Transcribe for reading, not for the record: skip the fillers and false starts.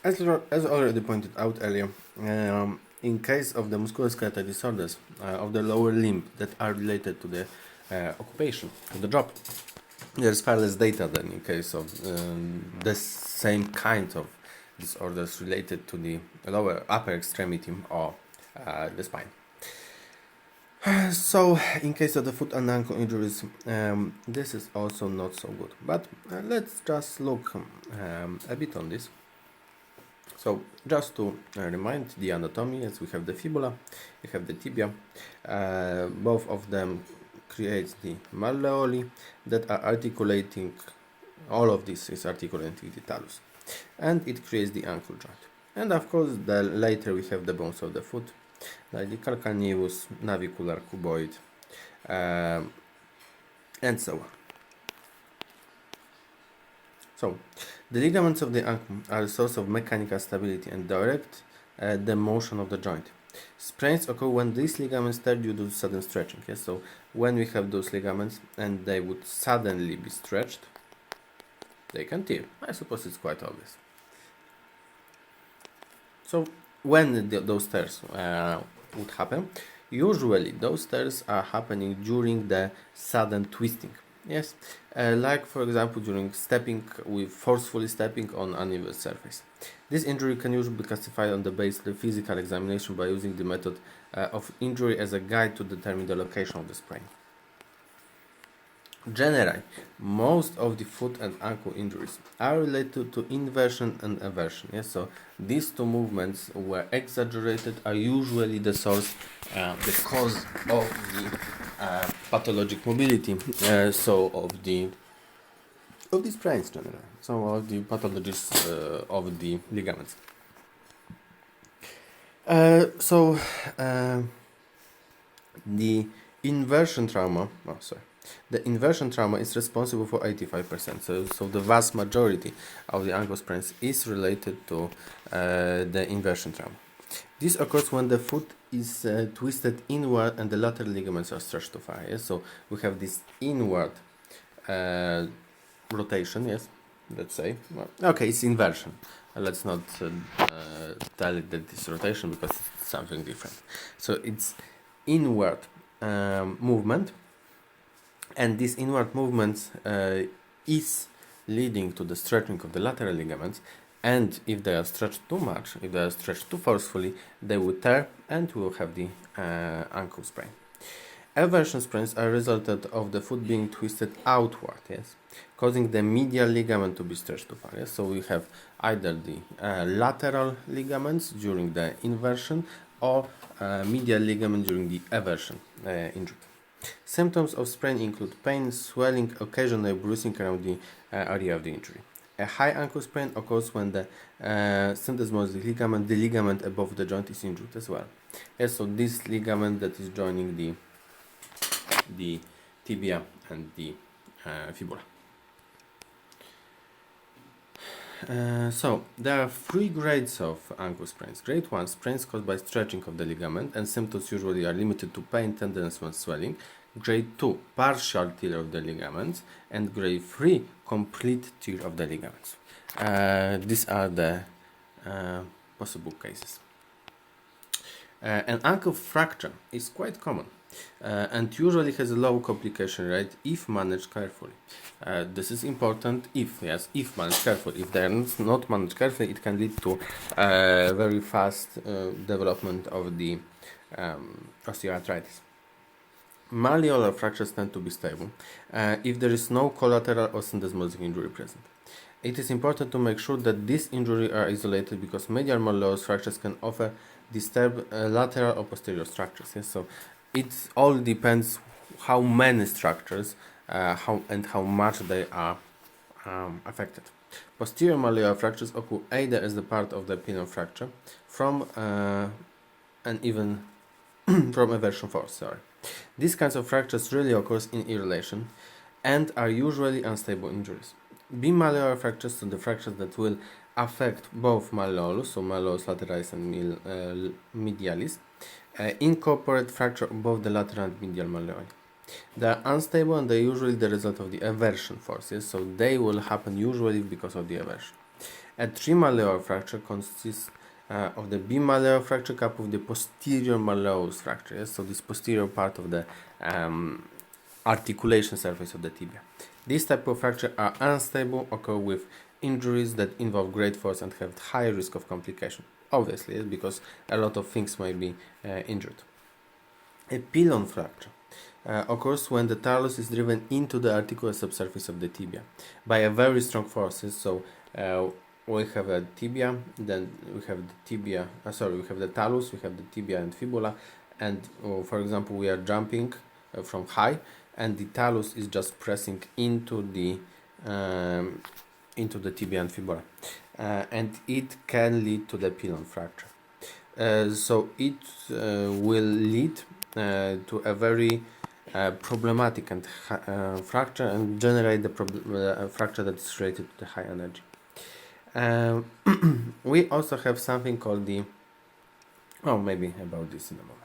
As already pointed out earlier, in case of the musculoskeletal disorders of the lower limb that are related to the occupation of the job, there's far less data than in case of the same kind of disorders related to the lower upper extremity or the spine. So, in case of the foot and ankle injuries, this is also not so good. But let's just look a bit on this. So, just to remind the anatomy, as we have the fibula, we have the tibia. Both of them create the malleoli that are articulating. All of this is articulating the talus, and it creates the ankle joint. And of course, later we have the bones of the foot, like the calcaneus, navicular, cuboid, and so on. So, the ligaments of the ankle are a source of mechanical stability and direct the motion of the joint. Sprains occur when these ligaments tear due to sudden stretching. Yes? So, when we have those ligaments and they would suddenly be stretched, they can tear. I suppose it's quite obvious. So, when those tears would happen, usually those tears are happening during the sudden twisting. Yes, like for example during forcefully stepping on uneven surface. This injury can usually be classified on the basis of the physical examination by using the method of injury as a guide to determine the location of the sprain. Generally, most of the foot and ankle injuries are related to inversion and eversion. Yes, so these two movements, where exaggerated, are usually the source, the cause of the pathologic mobility. So of the sprains generally. So of the pathologies of the ligaments. The inversion trauma. The inversion trauma is responsible for 85%, so the vast majority of the ankle sprains is related to the inversion trauma. This occurs when the foot is twisted inward and the lateral ligaments are stretched too far. Yes? So we have this inward rotation, yes, let's say. Okay, it's inversion. Let's not tell it that it's rotation because it's something different. So it's inward movement. And this inward movement is leading to the stretching of the lateral ligaments, and if they are stretched too much, if they are stretched too forcefully, they will tear and we will have the ankle sprain. Eversion sprains are a result of the foot being twisted outward, yes, causing the medial ligament to be stretched too far. Yes? So we have either the lateral ligaments during the inversion or medial ligament during the eversion injury. Symptoms of sprain include pain, swelling, occasional bruising around the area of the injury. A high ankle sprain occurs when the syndesmotic ligament, the ligament above the joint, is injured as well. Yes, so this ligament that is joining the tibia and the fibula. So, there are three grades of ankle sprains. Grade 1, sprains caused by stretching of the ligament, and symptoms usually are limited to pain, tenderness, and swelling. Grade 2, partial tear of the ligaments, and grade 3, complete tear of the ligaments. These are the possible cases. An ankle fracture is quite common. And usually has a low complication rate if managed carefully. This is important if managed carefully. If they are not managed carefully, it can lead to very fast development of the osteoarthritis. Malleolar fractures tend to be stable if there is no collateral or syndesmotic injury present. It is important to make sure that these injuries are isolated because medial malleolus fractures can often disturb lateral or posterior structures. Yes? So it all depends how many structures how much they are affected. Posterior malleolar fractures occur either as the part of the penile fracture from and even from eversion force. These kinds of fractures rarely occurs in irrelation and are usually unstable injuries. Bimalleolar fractures are the fractures that will affect both malleolus, so malleolus lateralis and medialis, incorporate fracture of both the lateral and medial malleoli. They are unstable and they are usually the result of the eversion forces, so they will happen usually because of the eversion. A trimalleolar fracture consists of the bimalleolar fracture coupled with the posterior malleolus fracture. Yes? So this posterior part of the articulation surface of the tibia. This type of fracture are unstable, occur with injuries that involve great force and have high risk of complication. Obviously, yes, because a lot of things might be injured. A pilon fracture occurs when the talus is driven into the articular subsurface of the tibia by a very strong forces. So we have a tibia, then we have the tibia, we have the talus, we have the tibia and fibula, and for example, we are jumping from high, and the talus is just pressing into the tibia and fibula, and it can lead to the pilon fracture. So it will lead to a very problematic and fracture, and generate the fracture that is related to the high energy. We also have something called the, maybe about this in a moment.